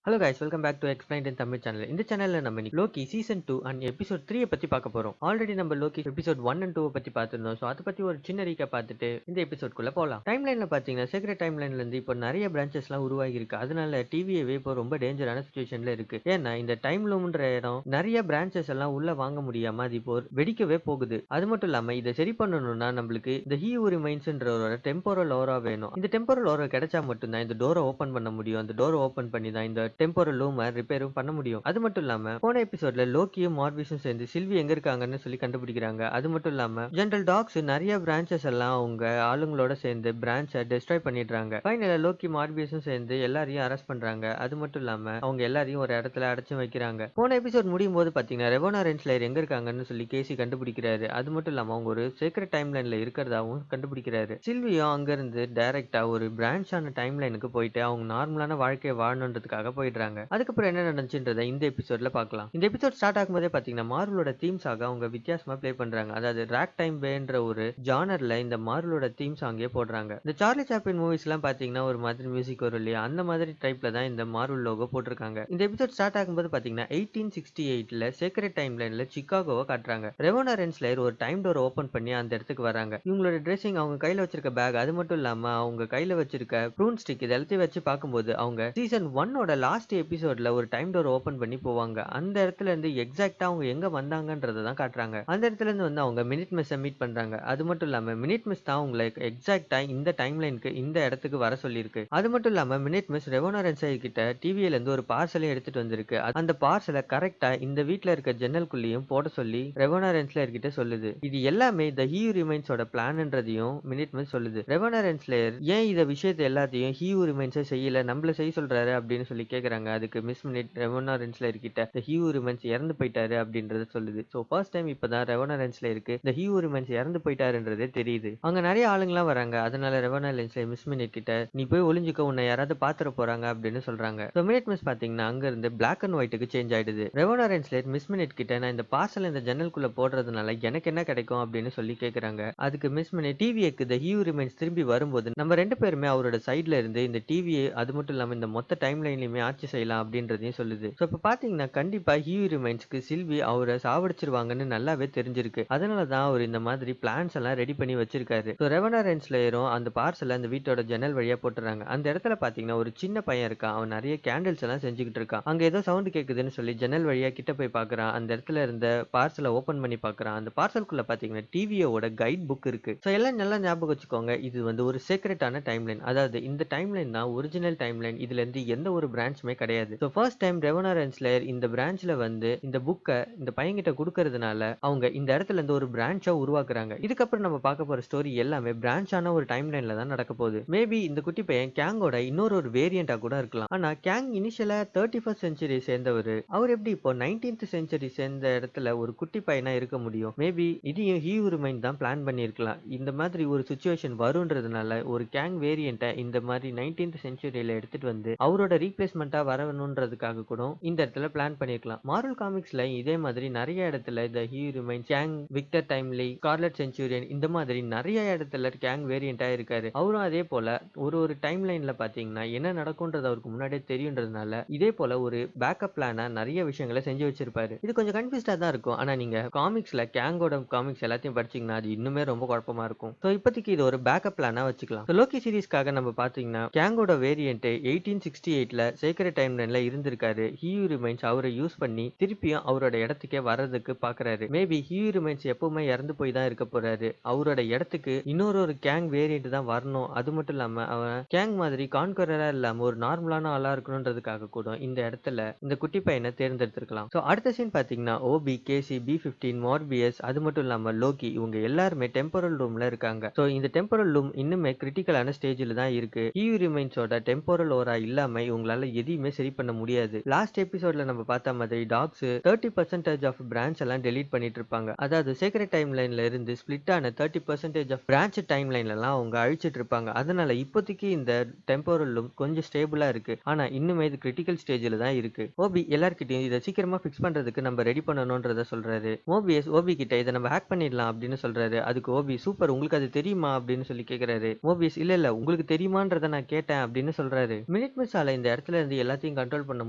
Hello guys, welcome back to explained in Tamil channel. இந்த சேனல்ல நம்ம இன்னைக்கு லோக்கி சீசன் 2 அண்ட் எபிசோட் 3 பத்தி பார்க்க போறோம். ஆல்ரெடி நம்ம லோக்கி எபிசோட் 1 அண்ட் 2 பத்தி பார்த்திருந்தோம். சோ அதை பத்தி ஒரு சின்ன ரீகேப் பார்த்துட்டு இந்த எபிசோட்குள்ள போலாம். டைம்லைன்ல பாத்தீங்கன்னா சீக்ரெட் டைம்லைன்ல இருந்து இப்போ நிறைய பிரான்ச்சஸ் எல்லாம் உருவாகி இருக்கு. அதனால டிவியே இப்போ ரொம்ப டேஞ்சரான சிச்சுவேஷன்ல இருக்கு. ஏன்னா இந்த டைம் லூம்ன்ற இடம் நிறைய பிரான்ச்சஸ் எல்லாம் உள்ள வாங்க முடியாம அது இப்போ வெடிக்கவே போகுது. அது மட்டும் இல்லாம இதை சரி பண்ணணும்னா நம்மளுக்கு இந்த ஹீ ரிமைன்ஸ்ன்றவரோட டெம்போரல் ஓரா வேணும். இந்த டெம்போரல் ஓரா கிடைச்சா மட்டும்தான் இந்த டோரை ஓபன் பண்ண முடியும். அந்த டோரை ஓபன் பண்ணி தான் இந்த டெம்போரல் லூமை ரிப்பேரும் பண்ண முடியும். அது மட்டும் இல்லாம போன எபிசோட்ல லோக்கியும் மார்பிஸும் சேர்ந்து சில்வி எங்க இருக்காங்கன்னு சொல்லி கண்டுபிடிக்கிறாங்க. அது மட்டும் இல்லாம ஜெனரல் டாக்ஸ் நிறைய பிரான்ச்சஸ் எல்லாம் அவங்க ஆளுங்களோட சேர்ந்து பிரான்ச்சை டெஸ்ட்ராய் பண்ணிடுறாங்க. ஃபைனலா லோக்கி மார்பிஸும் சேர்ந்து எல்லாரையும் அரெஸ்ட் பண்றாங்க. அது மட்டும் இல்லாம அவங்க எல்லாரையும் ஒரு இடத்துல அடைச்சு வைக்கிறாங்க. போன எபிசோட் முடியும் போது பாத்தீங்கன்னா ரெவோனா ரென்ஸ்லேயர் எங்க இருக்காங்கன்னு சொல்லி கேசி கண்டுபிடிக்கிறாரு. அது மட்டும் இல்லாம அவங்க ஒரு சீக்ரெட் டைம்லைன்ல இருக்கிறதாவும் கண்டுபிடிக்கிறாரு. சில்வியும் அங்க இருந்து டைரக்டா ஒரு பிரான்ச்சான டைம்லைனுக்கு போயிட்டு அவங்க நார்மலான வாழ்க்கையை வாழணுன்றதுக்காக போயிடுறாங்க. அதுக்கப்புறம் என்ன நடந்துச்சுன்றதை இந்த எபிசோட்ல பார்க்கலாம். இந்த எபிசோட் ஸ்டார்ட் ஆகும்போதே பாத்தீங்கன்னா மார்வலோட தீம் சாக அவங்க வித்தியாசமா ப்ளே பண்றாங்க. அதாவது ராக் டைம் பேன்ற ஒரு ஜானர்ல இந்த மார்வலோட தீம் சாங்கே போடுறாங்க. இந்த சார்லி சாப்ளின் மூவிஸ் எல்லாம் பாத்தீங்கன்னா ஒரு மாதிரி மியூசிக் வரும் இல்லையா, அந்த மாதிரி டைப்ல தான் இந்த மார்வல் லோகோ போட்டிருக்காங்க. இந்த எபிசோட் ஸ்டார்ட் ஆகும்போது பாத்தீங்கன்னா 1868ல சீக்ரெட் டைம்லைன்ல சிகாகோவை காட்டுறாங்க. ரெவோனா ரென்ஸ்லேயர் ஒரு டைம் டோர் ஓபன் பண்ணி அந்த இடத்துக்கு வராங்க. இவங்களோட ட்ரெஸ்ஸிங், அவங்க கையில வச்சிருக்க பேக், அது மட்டும் இல்லாம அவங்க கையில வச்சிருக்க ப்ரூன் ஸ்டிக், இது எல்லாத்தையும் வச்சு பார்க்கும்போது அவங்க சீசன் 1ஓட லாஸ்ட் எபிசோட்ல ஒரு டைம் டோர் ஓபன் பண்ணி போவாங்க. அந்த இடத்துல இருந்து எக்ஸாக்ட்டா அவங்க எங்க வந்தாங்கன்றதை தான் காட்டுறாங்க. அந்த இடத்துல இருந்து வந்து அவங்க மினிட் மிஸ்ஸை மீட் பண்றாங்க. அது மட்டும் இல்லாம மினிட் மிஸ் தான் உங்களை எக்ஸாக்ட்டா இந்த டைம்லைனுக்கு இந்த இடத்துக்கு வர சொல்லியிருக்கு. அது மட்டும் இல்லாம மினிட் மிஸ் ரெவோனா ரென்ஸ்லேயர் கிட்ட டிவியில இருந்து ஒரு பார்சலை எடுத்துட்டு வந்திருக்கு. அந்த பார்சலை கரெக்டா இந்த வீட்ல இருக்க ஜன்னலுக்குள்ளேயும் போட சொல்லி ரெவோனா ரென்ஸ்லேயர் கிட்ட சொல்லுது. இது எல்லாமே த ஹீ ரிமைன்ஸோட பிளான்ன்றதையும் மினிட் மிஸ் சொல்லுது. ரெவோனா ரென்ஸ்லேயர் ஏன் இந்த விஷயத்தை எல்லாத்தையும் ஹீ ரிமைன்ஸை செய்யல, நம்மள செய்ய சொல்றாரு அப்படின்னு சொல்லி கேக்குறாங்க. அதுக்கு மிஸ் மினிட் ரெவோனா ரென்ஸ்லேயர் கிட்ட த ஹீ ரிமைன்ஸ் இறந்து போயிட்டாரு அப்படின்றத சொல்லுது. ஸோ ஃபர்ஸ்ட் டைம் இப்பதான் ரெவோனா ரென்ஸ்லேயருக்கு த ஹீ ரிமைன்ஸ் இறந்து போயிட்டாருன்றதே தெரியுது. அங்க நிறைய ஆளுங்களாம் வராங்க. அதனால ரெவோனா ரென்ஸ்லேயர் மிஸ் மினிட் கிட்ட நீ போய் ஒளிஞ்சுக்க, உன்னை யாராவது பாத்துற போறாங்க அப்படின்னு சொல்றாங்க. ஸோ மினிட் மிஸ் பாத்தீங்கன்னா அங்க இருந்து பிளாக் அண்ட் ஒயிட்டுக்கு சேஞ்ச் ஆயிடுது. ரெவோனா ரென்ஸ்லேயர் மிஸ் மினிட் கிட்ட நான் இந்த பார்சல் இந்த ஜன்னலுக்குள்ள போடுறதுனால எனக்கு என்ன கிடைக்கும் அப்படின்னு சொல்லி கேக்குறாங்க. அதுக்கு மிஸ் மினிட் டிவிக்கு த ஹீ ரிமைன்ஸ் திரும்பி வரும்போது நம்ம ரெண்டு பேருமே அவரோட சைட்ல இருந்து இந்த டிவியை அது மட்டும் இல்லாம இந்த மொத்த டைம் லைன்லயுமே ஆட்சி செய்யலாம் அப்படின்றதையும் சொல்லுது. ஸோ இப்போ பாத்தீங்கன்னா கண்டிப்பா ஹீ ரிமைன்ஸ்க்கு சில்வி அவரை சாவடிச்சிருவாங்கன்னு நல்லாவே தெரிஞ்சிருக்கு. அதனாலதான் அவர் இந்த மாதிரி பிளான்ஸ் எல்லாம் ரெடி பண்ணி வச்சிருக்காரு. ஸோ ரெவனா ரென்ஸ்லேயரும் அந்த பார்சலை அந்த வீட்டோட ஜன்னல் வழியா போட்டுறாங்க. அந்த இடத்துல பாத்தீங்கன்னா ஒரு சின்ன பையன் இருக்கான். அவன் நிறைய கேண்டில்ஸ் எல்லாம் செஞ்சுக்கிட்டு இருக்கான். அங்க ஏதோ சவுண்ட் கேக்குதுன்னு சொல்லி ஜன்னல் வழியா கிட்ட போய் பாக்குறான். அந்த இடத்துல இருந்த பார்சலை ஓபன் பண்ணி பாக்குறான். அந்த பார்சலுக்குள்ள பாத்தீங்கன்னா டிவியோட கைட் புக் இருக்கு. ஸோ எல்லாம் நல்லா ஞாபகம் வச்சுக்கோங்க, இது வந்து ஒரு சீக்ரெட்டான டைம்லைன். அதாவது இந்த டைம்லைன் தான் ஒரிஜினல் டைம்லைன். இதுல இருந்து எந்த ஒரு பிரான்ச்சுமே கிடையாது. ஸோ ஃபர்ஸ்ட் டைம் ரெவோனா ரென்ஸ்லேயர் இந்த பிரான்ச்ல வந்து இந்த புக்கை இந்த பையன்கிட்ட கொடுக்கறதுனால அவங்க இந்த இடத்துல இருந்து ஒரு பிரான்ச்சா உருவாக்குறாங்க. இதுக்கப்புறம் நம்ம பார்க்க போற ஸ்டோரி எல்லாமே பிரான்ச்சான ஒரு டைம்லைன்ல தான் நடக்க போகுது. மேபி இந்த குட்டி பையன் கேங்கோட இன்னொரு வேரியண்டா கூட இருக்கலாம். ஆனா கேங் இனிஷியலா 31st செஞ்சுரி சேர்ந்தவர், அவர் எப்படி இப்போ 19th செஞ்சுரி சேர்ந்த இடத்துல ஒரு குட்டி பையனா இருக்க முடியும்? மேபி இதையும் ஹீ ரிமைன் தான் பிளான் பண்ணியிருக்கலாம். இந்த மாதிரி ஒரு சுச்சுவேஷன் வரும்ன்றதுனால ஒரு கேங் வேரியண்ட்டை இந்த மாதிரி 19th செஞ்சுரியில எடுத்துட்டு வந்து அவரோட ரீப்ளேஸ்மெண்டா வரணுன்றதுக்காக கூட இந்த இடத்துல பிளான் பண்ணிருக்கலாம். மார்வல் காமிக்ஸ்ல இதே மாதிரி நிறைய இடத்துல இந்த He Remain, Kang, Victor Timely, Scarlet Centurion, இந்த மாதிரி நிறைய இடத்துல கேங் வேரியண்டா இருக்காரு. அவரும் அதே போல ஒரு டைம் லைன்ல பாத்தீங்கன்னா என்ன நடக்கும்ன்றது அவருக்கு முன்னாடியே தெரியுன்றதுனால இதே போல ஒரு பேக்கப் பிளானா நிறைய விஷயங்களை செஞ்சு வச்சிருப்பாரு. இது கொஞ்சம் கன்ஃபியூஸ்டா தான் இருக்கும். ஆனா நீங்க காமிக்ஸ்ல கேங்கோட காமிக்ஸ் எல்லாத்தையும் படிச்சீங்கன்னா அது இன்னுமே ரொம்ப குழப்பமா இருக்கும். ஸோ இப்போதைக்கு இது ஒரு பேக்கப் பிளானா வச்சுக்கலாம். லோக்கி சீரிஸ்க்காக நம்ம பாத்தீங்கன்னா கேங்கோட வேரியன்ட் 1868ல சீக்ரெட் டைம்லைன்ல இருந்திருக்காரு. ஹீ ரிமைன்ஸ் அவரை யூஸ் பண்ணி திருப்பியும் அவரோட இடத்துக்கே வர்றதுக்கு பாக்குறாரு. மேபி ஹீ ரிமைன்ஸ் எப்பவுமே இறந்து போய் தான் இருக்க போறாரு. அவரோட இடத்துக்கு இன்னொரு கேங் வேரியன்ட் தான் வரணும். அது மட்டும் இல்லாம அவன் கேங் மாதிரி கான்கரரா இல்லாம ஒரு நார்மலான ஆளா இருக்கணும்ன்றதுக்காக கூட இந்த இடத்துல இந்த குட்டி பையனை தேர்ந்தெடுத்திருக்கலாம். ஸோ அடுத்த சீன் பாத்தீங்கன்னா ஓபி, கேசி, B-15, மார்பியஸ், அது மட்டும் இல்லாம லோக்கி, இவங்க எல்லாருமே டெம்போரல் ரூம்ல இருக்காங்க. ஸோ இந்த டெம்போரல் ரூம் இன்னுமே கிரிட்டிக்கலான ஸ்டேஜில் தான் இருக்கு. ஹீ ரிமைன்ஸோட டெம்போரல் ஓரா இல்லாம இவங்களால எதையுமே சரி பண்ண முடியாது. லாஸ்ட் எபிசோட்ல நம்ம பார்த்த மாதிரி டாக்ஸ் 30% ஆஃப் பிரான்ச் எல்லாம் டெலீட் பண்ணிட்டு இருப்பாங்க. அதாவது சீக்ரெட் டைம் லைன்ல இருந்து ஸ்பிளிட் ஆன 30% ஆஃப் பிரான்ச் டைம் லைன்ல எல்லாம் அவங்க அழிச்சிட்டு இருப்பாங்க. அதனால இப்போதைக்கு இந்த டெம்போரல் லூம் கொஞ்சம் ஸ்டேபிளா இருக்கு. ஆனா இன்னுமே இது கிரிட்டிக்கல் ஸ்டேஜ்ல தான் இருக்கு. ஓபி எல்லார்கிட்டயும் இதை சீக்கிரமா ஃபிக்ஸ் பண்றதுக்கு நம்ம ரெடி பண்ணணும்ன்றத சொல்றாரு. மோபியஸ் ஓபி கிட்ட இதை நம்ம ஹேக் பண்ணிடலாம் அப்படின்னு சொல்றாரு. அதுக்கு ஓபி சூப்பர், உங்களுக்கு அது தெரியுமா அப்படின்னு சொல்லி கேக்குறாரு. மோபியஸ் இல்ல உங்களுக்கு தெரியுமான்றத நான் கேட்டேன் அப்படின்னு சொல்றாரு. மினிட் மிஸ்ஸால இந்த இடத்துல இருந்து எல்லாத்தையும் கண்ட்ரோல் பண்ண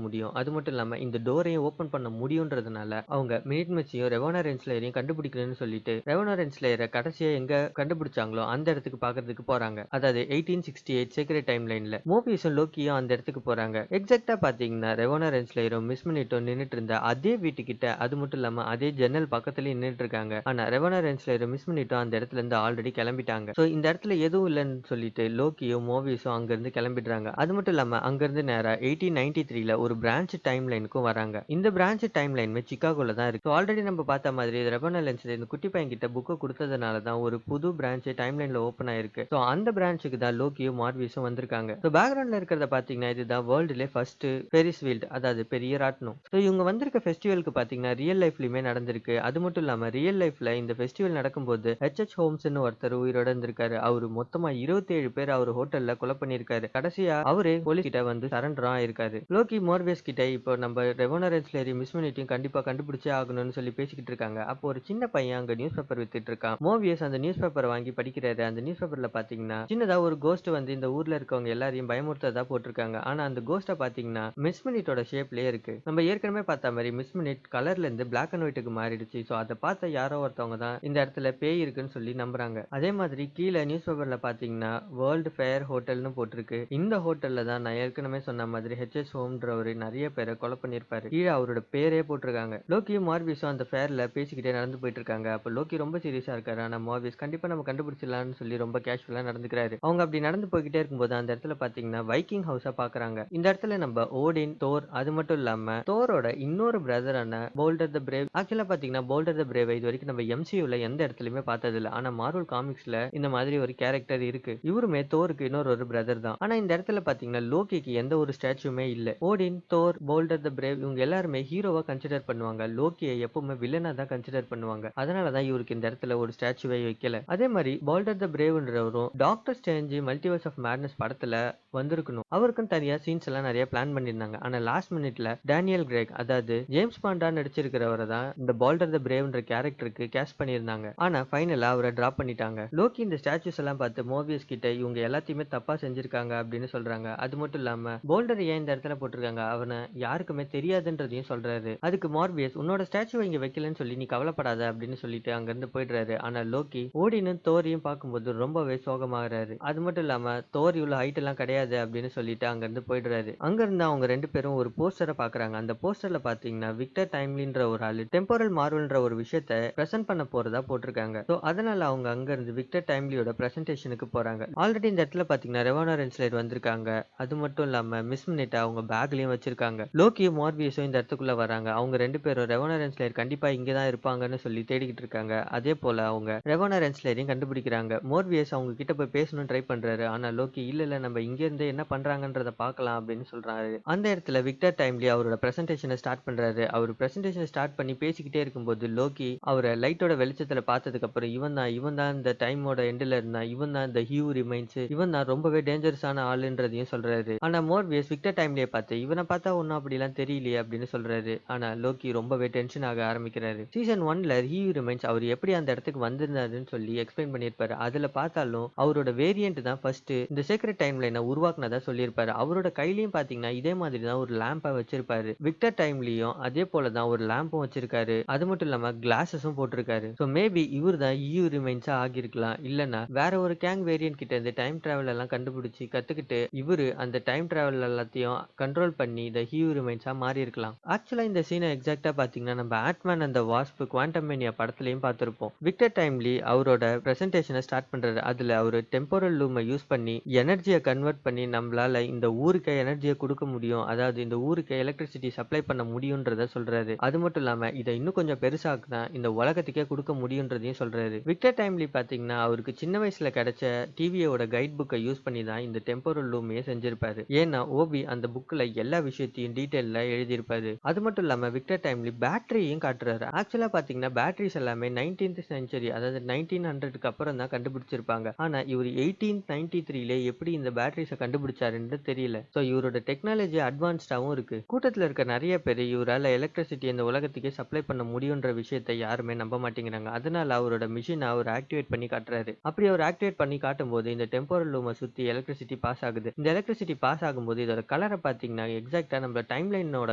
முடியும். அது மட்டும் இல்லாம இந்த டோரையும் ஓபன் பண்ண முடியும்ன்றதுனால அவங்க மினிட் மெச்சியும் ரெவானா ரென்ஸ்லேயரையும் கண்டுபிடிக்கணும்னு சொல்லிட்டு ரெவானா ரென்ஸ்லேயரை கடைசியா எங்க கண்டுபிடிச்சாங்களோ அந்த இடத்துக்கு பாக்குறதுக்கு போறாங்க. அதாவது 1868 சீக்ரெட் டைம் லைன்ல மோபியஸும் லோக்கியும் அந்த இடத்துக்கு போறாங்க. எக்ஸாக்டா பாத்தீங்கன்னா ரெவானா ரென்ஸ்லேயரும் மிஸ் மினிட்டும் நின்னுட்டு இருந்த அதே வீட்டுக்கிட்ட, அது மட்டும் இல்லாம அதே ஜன்னல் பக்கத்துலயே நின்னுட்டு இருக்காங்க. ஆனா ரெவானா ரென்ஸ்லேயரும் மிஸ் மினிட்டும் அந்த இடத்துல இருந்து ஆல்ரெடி கிளம்பிட்டாங்க. சோ இந்த இடத்துல எதுவும் இல்லைன்னு சொல்லிட்டு லோக்கியும் மோபியஸும் அங்க இருந்து கிளம்பிடுறாங்க. அது மட்டும் இல்லாம அங்க இருந்து நேரா 1893ல ஒரு பிரான்ச் டைம் லைனுக்கும் வராங்க. இந்த பிரான்ச் டைம் லைனுமே சிகாகோல தான் இருக்கு. ஆல்ரெடி நம்ம பார்த்த மாதிரி ரெவானா ரென்ஸ்லேயர் இந்த குட்டி பையன் கிட்ட புக்கை கொடுத்ததுனால தான் ஒரு புது பிரான்ச் டைம் லைன்ல ஓபன் ஆயிருக்கு. சோ அந்த பிரான்ச்சுக்கு தான் லோக்கியும் மார்வியஸும் வந்திருக்காங்க. சோ பேக்ரவுண்ட்ல இருக்கிறத பாத்தீங்கன்னா இதுதான் வேர்ல்டுல ஃபர்ஸ்ட் ஃபெரிஸ் வீல், அதாவது பெரிய ராட்னம். சோ இவங்க வந்திருக்க ஃபெஸ்டிவலுக்கு பாத்தீங்கன்னா ரியல் லைஃப்லயுமே நடந்திருக்கு. அது மட்டும் இல்லாம ரியல் லைஃப்ல இந்த ஃபெஸ்டிவல் நடக்கும்போது H.H. ஹோம்ஸ்னு ஒருத்தர் உயிரோட இருந்திருக்காரு. அவரு மொத்தமா 27 பேர் அவர் ஹோட்டல்ல கொலை பண்ணிருக்காரு. கடைசியா அவரே போலீஸ் கிட்ட வந்து சரண்டர் ஆயிருக்காரு. லோக்கி மார்வியஸ் கிட்ட இப்போ நம்ம ரெவானா ரென்ஸ்லேயர் மிஸ் மினிட்டையும் கண்டிப்பா கண்டுபிடிச்சே ஆகணும்னு சொல்லி பேசிக்கிட்டு இருக்காங்க. அப்போ ஒரு சின்ன பையன் அங்க நியூஸ் பேப்பர் வித்துட்டு இருக்கான். மோவியஸ் அந்த நியூஸ் பேப்பரை வாங்கி படிக்கிறாரு. அந்த நியூஸ் பேப்பர்ல பாத்தீங்கன்னா சின்னதா ஒரு கோஸ்ட் வந்து இந்த ஊர்ல இருக்கவங்க எல்லாரையும் பயமுறுத்ததா போட்டிருக்காங்க. ஆனா அந்த கோஸ்ட பாத்தீங்கன்னா மிஸ் மினிட்டோட ஷேப்லயே இருக்கு. நம்ம ஏற்கனவே பார்த்த மாதிரி மிஸ் மினிட் கலர்ல இருந்து பிளாக் அண்ட் ஒயிட்டுக்கு மாறிடுச்சு. சோ அதை பார்த்த யாரோ ஒருத்தவங்க தான் இந்த இடத்துல பேய் இருக்குன்னு சொல்லி நம்புறாங்க. அதே மாதிரி கீழே நியூஸ் பேப்பர்ல பாத்தீங்கன்னா வேர்ல்டு ஃபேர் ஹோட்டல்னு போட்டிருக்கு. இந்த ஹோட்டல்ல தான் நான் ஏற்கனவே சொன்ன மாதிரி H.H. ஹோம்ன்றவரு நிறைய பேரை கொலை பண்ணிருப்பாரு. கீழே அவரோட பேரே போட்டிருக்காங்க. லோக்கியும் மார்வியஸும் அந்த ஃபேர்ல பேசிக்கிட்டே நடந்து போயிட்டு இருக்காங்க. அப்ப லோக்கி ரொம்ப சீரியஸா இருக்காரு. ஆனா மார்வியஸ் கண்டிப்பா நம்ம கண்டுபிடிச்சிடலாம்னு சொல்லி ரொம்ப கேஷுவலா நடந்துக்கிறாரு. அவங்க அப்படி நடந்து போய்கிட்டே இருக்கும்போது அந்த இடத்துல பாத்தீங்கன்னா வைக்கிங் ஹவுஸா பாக்குறாங்க. இந்த இடத்துல நம்ம ஓடின், தோர், அது மட்டும் இல்லாம தோரோட இன்னொரு பிரதரான போல்டர் த பிரேவ். ஆக்சுவலா பாத்தீங்கன்னா போல்டர் த பிரேவ் இது வரைக்கும் நம்ம MCUல எந்த இடத்துலயுமே பார்த்தது இல்ல. ஆனா மார்வல் காமிக்ஸ்ல இந்த மாதிரி ஒரு கேரக்டர் இருக்கு. இவருமே தோருக்கு இன்னொரு ஒரு பிரதர் தான். ஆனா இந்த இடத்துல பாத்தீங்கன்னா லோக்கிக்கு எந்த ஒரு ஸ்டாச்சுமே இல்ல. ஓடின், தோர், போல்டர் த பிரேவ் இவங்க எல்லாருமே ஹீரோவா கன்சிடர் பண்ணுவாங்க. லோக்கியை எப்பவுமே வில்லனா தான் கன்சிடர் பண்ணுவாங்க. அதனாலதான் இவருக்கு இந்த இடத்துல ஒரு ஸ்டாச்சுவே வைக்கல. அதே மாதிரி போல்டர் த பிரேவ்ன்றவரும் Doctor Strange Multiverse of Madness படத்துல வந்திருக்கணும். அவருக்கும் தனியா சீன்ஸ் எல்லாம் நிறைய பிளான் பண்ணிருந்தாங்க. ஆனா லாஸ்ட் மினிட்ல டேனியல் கிரேக், அதாவது ஜேம்ஸ் பாண்டா நடிச்சிருக்கிறவரை தான் இந்த போல்டர் த பிரேவ்ன்ற கேரக்டருக்கு கேஸ்ட் பண்ணியிருந்தாங்க. ஆனா ஃபைனலா அவரை டிராப் பண்ணிட்டாங்க. லோக்கி இந்த ஸ்டாச்சுஸ் எல்லாம் பார்த்து மோபியஸ் கிட்ட இவங்க எல்லாத்தையுமே தப்பா செஞ்சிருக்காங்க அப்படின்னு சொல்றாங்க. அது மட்டும் இல்லாம போல்டர் ஏன் இந்த இடத்துல போட்டிருக்காங்க அவனை யாருக்குமே தெரியாதுன்றதையும் சொல்றாரு. அதுக்கு மார்பியஸ் உன்னோட ஸ்டாச்சுவை இங்க வைக்கலன்னு சொல்லி நீ கவலைப்படாத அப்படின்னு சொல்லிட்டு அங்க இருந்து போயிடுறாரு. ஆனா லோக்கி ஓடினும் தோரியும் பார்க்கும்போது ரொம்பவே சோகமாகறாரு. அது மட்டும் இல்லாம தோர் இவ்வளவு ஹைட் எல்லாம் கிடையாது அப்படின்னு சொல்லிட்டு அங்க இருந்து போயிடுறாரு. அங்க இருந்து அவங்க ரெண்டு பேரும் ஒரு போஸ்டரை பாக்குறாங்க. அந்த போஸ்டர்ல பாத்தீங்கன்னா விக்டர் டைம்லின்ற ஒரு ஆளு டெம்போரல் மார்வல்ன்ற ஒரு விஷயத்த பிரசன்ட் பண்ண போறதா போட்டிருக்காங்க. சோ அதனால அவங்க அங்க இருந்து விக்டர் டைம்லியோட பிரசன்டேஷனுக்கு போறாங்க. ஆல்ரெடி இந்த இடத்துல பாத்தீங்கன்னா ரெவானா ரென்ஸ்லேயர் வந்திருக்காங்க. அது மட்டும் இல்லாம மிஸ் மினிட்டா அவங்க பேக்லயும் வச்சிருக்காங்க. லோக்கியும் மார்வியஸும் இந்த இடத்துக்குள்ள வராங்க. அவங்க ரெண்டு பேரும் ரெவானா ரென்ஸ்லேயர் கண்டிப்பா இங்கதான் இருப்பாங்கன்னு சொல்லி தேடிக்கிட்டு இருக்காங்க. அதே போல அவங்க ரெவானா ரென்ஸ்லேயரையும் கண்டுபிடிக்கிறாங்க. மோர்வியஸ் அவங்க கிட்ட போய் பேசணும்னு ட்ரை பண்றாரு. ஆனா லோக்கி இல்ல நம்ம இங்க இருந்து என்ன பண்றாங்கன்றத பார்க்கலாம் அப்படின்னு சொல்றாரு. அந்த இடத்துல விக்டர் டைம்லி அவரோட பிரசன்டேஷனை ஸ்டார்ட் பண்றாரு. அவர் பிரசன்டேஷனை ஸ்டார்ட் பண்ணி பேசிக்கிட்டே இருக்கும்போது லோக்கி அவரை லைட்டோட வெளிச்சத்துல பார்த்ததுக்கு அப்புறம் இவன் தான் இந்த டைமோட எண்ட்ல இருந்தா, இவன் தான் இந்த ஹியூ ரிமைன்ஸ், இவன் தான் ரொம்பவே டேஞ்சரஸான ஆளுன்றதையும் சொல்றாரு. ஆனா மோர்வியஸ் விக்டர் டைம்லயே பார்த்து இவனை பார்த்தா ஒன்னும் அப்படிலாம் தெரியலையே அப்படின்னு சொல்றாரு. ஆனா லோக்கி ரொம்பவே டென்ஷன் ஆக ஆரம்பிக்கிறாரு. சீசன் 1ல ஹியூ ரிமைன்ஸ் அவர் எப்படி அந்த இடத்துக்கு வந்திருந்தாருன்னு சொல்லி எக்ஸ்பிளைன் பண்ணியிருப்பாரு. அதுல பார்த்தாலும் அவரோட வேரியன்ட் தான் ஃபர்ஸ்ட் இந்த சீக்ரெட் டைம் லைனை உருவாக்குனதா சொல்லியிருப்பாரு. அவரோட கையிலயும் பாத்தீங்கன்னா இதே மாதிரி தான் ஒரு லேம்பை வச்சிருப்பாரு. விக்டர் டைம்லயும் அதே போலதான் ஒரு லேம்பும் வச்சிருக்காரு. அது மட்டும் இல்லாம கிளாஸஸும் போட்டிருக்காரு. சோ மேபி இவர் தான் ஈயூ ரிமைன்ஸா ஆகியிருக்கலாம். இல்லனா வேற ஒரு கேங் வேரியன்ட் கிட்ட இந்த டைம் டிராவல் எல்லாம் கண்டுபிடிச்சு கத்துக்கிட்டு இவரு அந்த டைம் டிராவல் எல்லாத்தையும் கண்ட்ரோல் பண்ணி இந்த ஹியூ ரிமைன்ஸா மாறி இருக்கலாம். ஆக்சுவலா இந்த சீனை எக்ஸாக்டா பாத்தீங்கன்னா நம்ம ஆட்மேன் அந்த வாஸ்ப் குவாண்டம் மேனியா படத்துலயும் பார்த்திருப்போம். விக்டர் டைம்லி அவரோட பிரசன்டேஷனை ஸ்டார்ட் பண்றாரு. அதுல அவரு டெம்போரல் லூமை யூஸ் பண்ணி எனர்ஜியை கன்வெர்ட் பண்ணி நம்மளால இந்த ஊருக்கு எனர்ஜியை கொடுக்க முடியும், அதாவது இந்த ஊருக்கு எலக்ட்ரிசிட்டி சப்ளை பண்ண முடியும்ன்றத சொல்றாரு. அது மட்டும் இல்லாம இதை இன்னும் கொஞ்சம் பெருசாக்குனா இந்த உலகத்துக்கே கொடுக்க முடியும்ன்றதையும் சொல்றாரு. விக்டர் டைம்லி பாத்தீங்கன்னா அவருக்கு சின்ன வயசுல கிடைச்ச டிவியோட கைட் புக்கை யூஸ் பண்ணி தான் இந்த டெம்போரல் லூமையே செஞ்சிருப்பாரு. ஏன்னா ஓபி அந்த புக்ல எல்லா விஷயத்தையும் டீடைல்ல எழுதியிருப்பாரு. அது மட்டும் இல்லாம விக்டர் டைம்லி பேட்டரியையும் காட்டுறாரு. ஆக்சுவலா பாத்தீங்கன்னா பேட்டரிஸ் எல்லாமே 19th செஞ்சுரி, அதாவது 1900க்கு அப்புறம் தான் கண்டுபிடிச்சிருப்பாங்க. ஆனா இவர் 1893ல எப்படி இந்த பேட்டரிஸை கண்டுபிடிச்சாருன்னு தெரியல. சோ இவரோட டெக்னாலஜி அட்வான்ஸ்டாவும் இருக்கு. கூட்டத்துல இருக்க நிறைய பேர் இவரால எலக்ட்ரிசிட்டி இந்த உலகத்துக்கே சப்ளை பண்ண முடியுன்ற விஷயத்தை யாருமே நம்ப மாட்டேங்கிறாங்க. அதனால அவரோட மிஷினை அவர் ஆக்டிவேட் பண்ணி காட்டுறாரு. அப்படி அவர் ஆக்டிவேட் பண்ணி காட்டும்போது இந்த டெம்போரல் லூமை சுத்தி எலக்ட்ரிசிட்டி பாஸ் ஆகுது. இந்த எலக்ட்ரிசிட்டி பாஸ் ஆகும்போது இதோட கலரை பாத்தீங்கன்னா எக்ஸாக்டா நம்ம டைம் லைனோட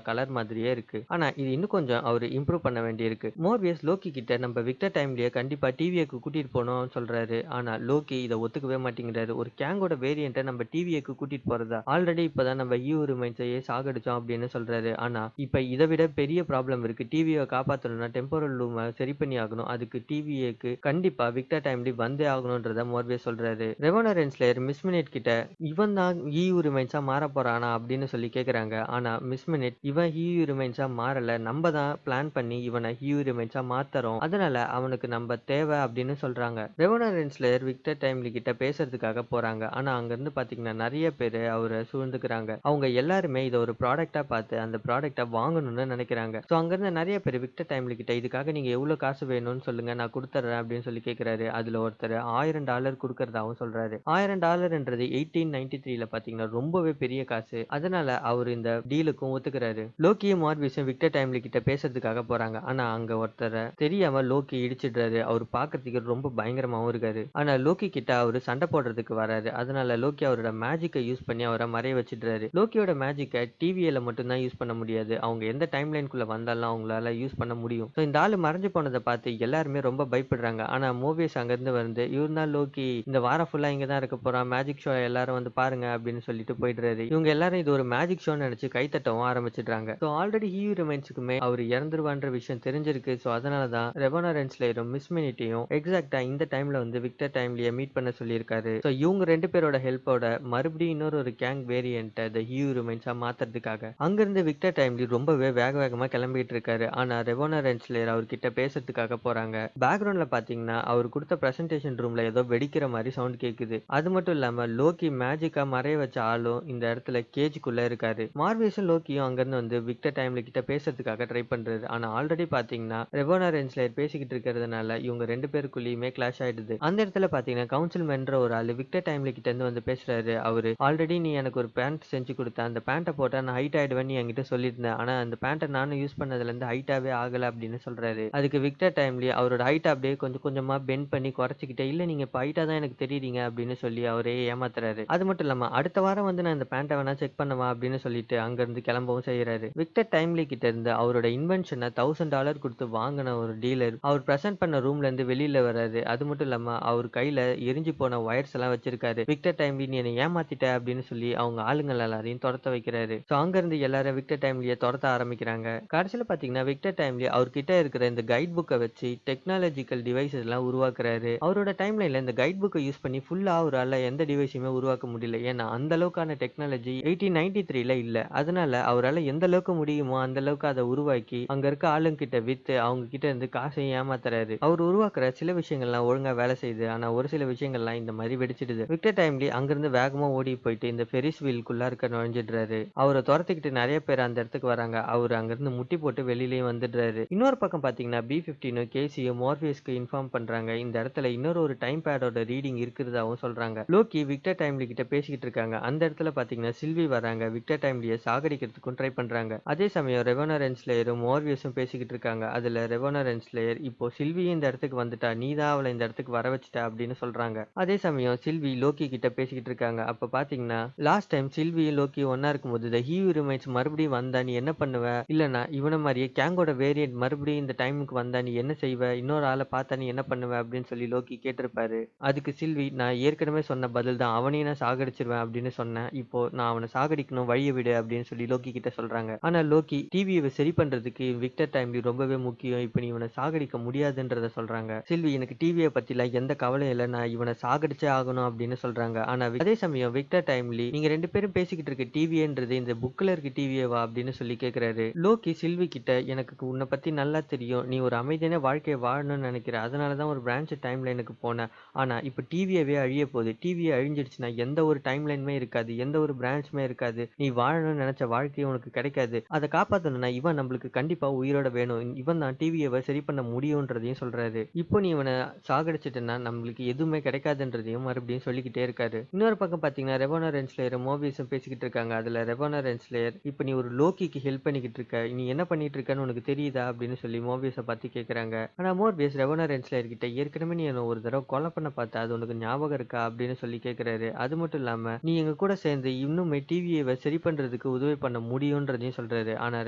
கலர் மாதிரியே இருக்கு. ஆனா இது இன்னும் கொஞ்சம் அவர் இம்ப்ரூவ் பண்ண வேண்டியிருக்கு. மோர்பியஸ் லோக்கி கிட்ட நம்ம விக்டர் டைம்லயே கண்டிப்பா டிவிஏக்கு கூட்டிட்டு போனோம் சொல்றாரு. ஆனா லோக்கி இதை ஒத்துக்கவே மாட்டேங்கிறாரு. ஒரு கேங்கோட வேரியண்ட்டை நம்ம டிவிஏக்கு கூட்டிட்டு போறதா, ஆல்ரெடி இப்பதான் நம்ம ஈவு ரிமைன்ஸையே சாகடிச்சோம் அப்படின்னு சொல்றாரு. ஆனா இப்ப இதை விட பெரிய ப்ராப்ளம் இருக்கு. டிவியை காப்பாத்தணும்னா டெம்போரல் லூமை சரி பண்ணி ஆகணும். அதுக்கு டிவிஏக்கு கண்டிப்பா விக்டர் டைம்லி வந்தே ஆகணும்ன்றத மோர்பியஸ் சொல்றாரு. ரெவனர் ரென்ஸ்லேயர் மிஸ் மினிட் கிட்ட இவன் தான் ஈவு ரிமைன்ஸா மாற போறானா அப்படின்னு சொல்லி கேக்குறாங்க. ஆனா மிஸ் மினிட் இவன் ஈவு ரிமைன்ஸா மாறல, நம்ம தான் பிளான் பண்ணி இவனை ஈவு ரிமைன்ஸா மாத்தறோம், அதனால அவனுக்கு நம்ம தேவை அப்படின்னு சொல்றாங்க. ரெவனர் ரென்ஸ்லேயர் விக்டர் டைம்லி கிட்ட பேசுறதுக்காக போறாங்க. ஆனா அங்க இருந்து பாத்தீங்கன்னா நிறைய பேரு அவரை சூழ்ந்துக்கிறாங்க. அவங்க எல்லாருமே இதை ஒரு ப்ராடக்டா பார்த்து அந்த ப்ராடக்டை வாங்கணும்னு நினைக்கிறாங்க. ஸோ அங்கிருந்து நிறைய பேர் விக்டர் டைம்லி கிட்ட இதுக்காக நீங்க எவ்வளவு காசு வேணும்னு சொல்லுங்க, நான் கொடுத்துறேன் அப்படின்னு சொல்லி கேட்கிறாரு. அதுல ஒருத்தர் $1000 கொடுக்கறதாவும் சொல்றாரு. $1000ன்றது 1893ல பாத்தீங்கன்னா ரொம்பவே பெரிய காசு. அதனால அவர் இந்த டீலுக்கும் ஒத்துக்கிறாரு. லோக்கியும் மார்பிஸும் விக்டர் டைம்லி கிட்ட பேசுறதுக்காக போறாங்க. ஆனா அங்க ஒருத்தரை தெரியாம லோக்கி இடிச்சிடுறாரு. அவர் பாக்குறதுக்கு ரொம்ப பயங்கரமாவும் இருக்காரு. ஆனா லோக்கி கிட்ட அவரு சண்டை போடுறதுக்கு வராரு. அதனால லோக்கி அவரோட மேஜிக்கை யூஸ் பண்ணி அவரை மறைய வச்சிடுறாரு. லோக்கியோட மேஜிக்கை டிவிஏல மட்டும் தான் யூஸ் பண்ண முடியாது. அவங்க எந்த டைம் லைனுக்குள்ள வந்தாலும் அவங்களால யூஸ் பண்ண முடியும். ஸோ இந்த ஆளு மறைஞ்சு போனதை பார்த்து எல்லாருமே ரொம்ப பயப்படுறாங்க. ஆனா மோபியஸ் அங்கிருந்து வந்து இவர் தான் லோக்கி, இந்த வாரம் ஃபுல்லா இங்க தான் இருக்க போறான், மேஜிக் ஷோ எல்லாரும் வந்து பாருங்க அப்படின்னு சொல்லிட்டு போயிடுறாரு. இவங்க எல்லாரும் இது ஒரு மேஜிக் ஷோ நினைச்சு கைத்தட்டவும் ஆரம்பிச்சிடுறாங்க. ஸோ ஆல்ரெடி ஹீ ரிமைன்ஸுக்குமே அவர் இறந்துருவான்ற விஷயம் தெரிஞ்சிருக்கு. ஸோ அதனால தான் ரெவனர் ரென்ஸ்லேயரும் மிஸ் மினிட்டையும் எக்ஸாக்டா இந்த டைம்ல வந்து விக்டர் டைம்லயே மீட் பண்ண சொல்லியிருக்காரு. ஸோ இவங்க ரெண்டு பேரோட ஹெல்ப்போட மறுபடியும் இன்னொரு கேங் வேரியன்ட்டை த ஹீ ரிமைன்ஸா மாத்துறதுக்காக அங்கிருந்து விக்டர் டைம்லி ரொம்பவே வேக வேகமா கிளம்பிட்டு இருக்காரு. ஆனா ரெவனர் ரென்ஸ்லேயர் அவர்கிட்ட பேசுறதுக்காக போறாங்க. பேக்ரவுண்ட்ல பாத்தீங்கன்னா அவர் கொடுத்த பிரசன்டேஷன் ரூம்ல ஏதோ வெடிக்கிற மாதிரி சவுண்ட் கேக்குது. அது மட்டும் இல்லாம லோக்கி மேஜிக்கா மறைய வச்ச ஆளும் இந்த இடத்துல கேஜுக்குள்ள இருக்காரு. மார்வியஸும் லோக்கியும் அங்கிருந்து வந்து விக்டர் டைம்லி கிட்ட பேசுறதுக்காக ட்ரை பண்றாரு. ஆனா ஆல்ரெடி பாத்தீங்கன்னா ரெவனர் ரென்ஸ்லேயர் பேசிக்கிட்டு இருக்கிறதுனால இவங்க ரெண்டு பேருக்குள்ளயுமே கிளாஷ் ஆயிடுது. அந்த இடத்துல பாத்தீங்கன்னா கவுன்சில் மென்ற ஒரு ஆளு விக்டர் டைம்லி கிட்ட இருந்து வந்து பேசுறாரு. அவரு ஆல்ரெடி நீ எனக்கு ஒரு பேண்ட் செஞ்சு கொடுத்த, அந்த பேண்ட்டை போட்டா நான் ஹைட் ஆயிடுவேன் நீ என்கிட்ட சொல்லியிருந்தேன், ஆனா அந்த பேண்ட்டை நானும் யூஸ் பண்ணதுல இருந்து ஹைட்டாவே ஆகல அப்படின்னு சொல்றாரு. அதுக்கு விக்டர் டைம்லி அவரோட ஹைட் அப்படியே கொஞ்சம் கொஞ்சமா பெண்ட் பண்ணி குறைச்சிக்கிட்டே, இல்ல நீங்க இப்ப ஹைட்டா தான் எனக்கு தெரியுறீங்க அப்படின்னு சொல்லி அவரே ஏமாத்துறாரு. அது மட்டும் இல்லாம அடுத்த வாரம் வந்து நான் இந்த பேண்ட்டை வேணா செக் பண்ணவா அப்படின்னு சொல்லிட்டு அங்க இருந்து கிளம்பவும் செய்யறாரு. விக்டர் டைம்லி கிட்ட இருந்து அவரோட இன்வென்ஷனை $1000 கொடுத்து வாங்கின ஒரு டீலர் அவர் பிரசன்ட் பண்ண ரூம்ல இருந்து வெளியில வராரு. அது மட்டும் இல்லாம அவர் கையில எரிஞ்சு போன வயர்ஸ் எல்லாம் வச்சிருக்காரு. விக்டர் டைம்லி நீ என்னை ஏமாத்திட்ட அப்படின்னு சொல்லி அவங்க ஆளுங்கள் எல்லாரையும் துரத்த வைக்கிறாரு. சோ அங்க இருந்து எல்லாரும் விக்டர் டைம்லியை துரத்த ஆரம்பிக்கிறாங்க. கடைசியில பாத்தீங்கன்னா விக்டர் டைம்லி அவர்கிட்ட இருக்கிற இந்த கைட் புக்கை வச்சு டெக்னாலஜிக்கல் டிவைசஸ் எல்லாம் உருவாக்குறாரு. அவரோட டைம் லைன்ல இந்த கைட் புக்கை யூஸ் பண்ணி ஃபுல்லா அவரால் எந்த டிவைஸுமே உருவாக்க முடியல. ஏன்னா அந்த அளவுக்கான டெக்னாலஜி 1893ல இல்ல. அதனால அவரால் எந்த அளவுக்கு முடியுமோ அந்த அளவுக்கு அதை உருவாக்கி அங்க இருக்க ஆளுங்க கிட்ட வித்து அவங்க கிட்ட இருந்து காசையும் ஏமாத்துறாரு. அவர் உருவாக்குற சில விஷயங்கள்லாம் ஒழுங்கா வேலை செய்யுது. ஆனா ஒரு சில விஷயங்கள்லாம் இந்த மாதிரி வெடிச்சிடுது. விக்டர் டைம்லி அங்கிருந்து வேகமா ஓடி போயிட்டு இந்த ஃபெரிஸ் வீல்குள்ள இருக்க நுழைஞ்சிடுறாரு. அவரை துரத்திக்கிட்டு நிறைய பேர் அந்த இடத்துக்கு வராங்க. அவர் அங்கிருந்து முட்டி போட்டு வெளியிலயும் வந்துடுறாரு. இன்னொரு பக்கம் பாத்தீங்கன்னா B-15 கேசியும் மார்பியஸ்க்கு இன்ஃபார்ம் பண்றாங்க. இந்த இடத்துல இன்னொரு டைம் பேடோட ரீடிங் இருக்கிறதாவும் சொல்றாங்க. லோக்கி விக்டர் டைம்லி கிட்ட பேசிக்கிட்டு இருக்காங்க. அந்த இடத்துல பாத்தீங்கன்னா சில்வி வராங்க. விக்டர் டைம்லியை சாகடிக்கிறதுக்கும் ட்ரை பண்றாங்க. அதே சமயம் ரெவனர் ரென்ஸ்லேயரும் மார்வியஸும் பேசிக்கிட்டு இருக்காங்க. அதுல ரெவனர் ரென்ஸ்லேயர் இப்போ சில்வியும் இந்த இடத்துக்கு வந்துட்டா, நீதான் அவளை இந்த இடத்துக்கு வர வச்சுட்ட அப்படின்னு சொல்றாங்க. அதே சமயம் சில்வி லோக்கி கிட்ட பேசிக்கிட்டு இருக்காங்க. அப்ப பாத்தீங்கன்னா லாஸ்ட் டைம் சில்வியும் லோக்கி ஒன்னா இருக்கும்போது த ஹீ ரிமைன்ஸ் மறுபடியும் வந்தா நீ என்ன பண்ணுவ, இல்லனா இவன மாதிரியே கேங்கோட வேரியன்ட் மறுபடியும் இந்த டைமுக்கு வந்தா நீ என்ன செய்வ, இன்னொரு ஆளை பார்த்தா நீ என்ன பண்ணுவ அப்படின்னு சொல்லி லோக்கி கேட்டிருப்பாரு. அதுக்கு சில்வி நான் ஏற்கனவே சொன்ன பதில் தான், அவனையும் நான் சாகடிச்சிருவேன் அப்படின்னு சொன்னேன், இப்போ நான் அவனை சாகடிக்கணும் வழியை விடு அப்படின்னு சொல்லி லோக்கி கிட்ட சொல்றாங்க. ஆனா லோக்கி டிவியை சரி பண்றதுக்கு விக்டர் டைம்லி ரொம்பவே முக்கியம், இப்ப நீ இவனை சாகடிக்க முடியாதுன்றத சொல்றாங்க. சில்வி எனக்கு டிவியை பத்தில எந்த கவலையும் இல்லை, நான் இவனை சாகடிச்சே ஆகணும் அப்படின்னு சொல்றாங்க. ஆனா அதே சமயம் விக்டர் டைம்லி நீங்க ரெண்டு பேரும் பேசிக்கிட்டு இருக்க டிவின்றது இந்த புக்ல இருக்க டிவியவா அப்படின்னு சொல்லி கேக்குறாரு. லோக்கி சில்வி கிட்ட எனக்கு உன்னை பத்தி நல்லா தெரியும், நீ ஒரு அமைதியான வாழ்க்கையை வாழணும்னு நினைக்கிற, அதனாலதான் ஒரு பிரான்ச் டைம் லைனுக்கு போனேன். ஆனா இப்ப டிவியவே அழிய போகுது, டிவியை அழிஞ்சிடுச்சுன்னா எந்த ஒரு டைம் லைனுமே இருக்காது, எந்த ஒரு பிரான்ச்சுமே இருக்காது, நீ வாழணும்னு நினைச்ச வாழ்க்கையும் உனக்கு கிடைக்காது, அதை காப்பாத்தணும்னா இவன் நம்மளுக்கு கண்டிப்பா உயிரோட வேணும், இவன் தான் டிவியை சரி பண்ண முடியும்ன்றதையும் சொல்றாரு. இப்போ நீ இவனை சாகடிச்சிட்டனா நம்மளுக்கு எதுவுமே கிடைக்காதுன்றதையும் மறுபடியும் சொல்லிக்கிட்டே இருக்காரு. இன்னொரு பக்கம் பாத்தீங்கன்னா ரெவோனா ரென்ஸ்லேயர் மோபியஸும் பேசிக்கிட்டு இருக்காங்க. அதுல ரெவோனா ரென்ஸ்லேயர், இப்ப நீ ஒரு லோக்கிக்கு ஹெல்ப் பண்ணிக்கிட்டு இருக்க, நீ என்ன பண்ணிட்டு இருக்கன்னு உனக்கு தெரியுதா அப்படின்னு சொல்லி மோபியஸை பத்தி கேக்குறாங்க. ஆனா மோபியஸ் ரெவோனா ரென்ஸ்லேயர் கிட்ட ஏற்கனவே நீ என்ன ஒரு தடவை கொலை பண்ண பார்த்த, அது உனக்கு ஞாபகம் இருக்கா அப்படின்னு சொல்லி கேக்குறாரு. அது மட்டும் இல்லாம நீ எங்க கூட சேர்ந்து இன்னுமே டிவியை சரி பண்றதுக்கு உதவி பண்ண முடியும்ன்றதையும் சொல்றாரு. ஆனா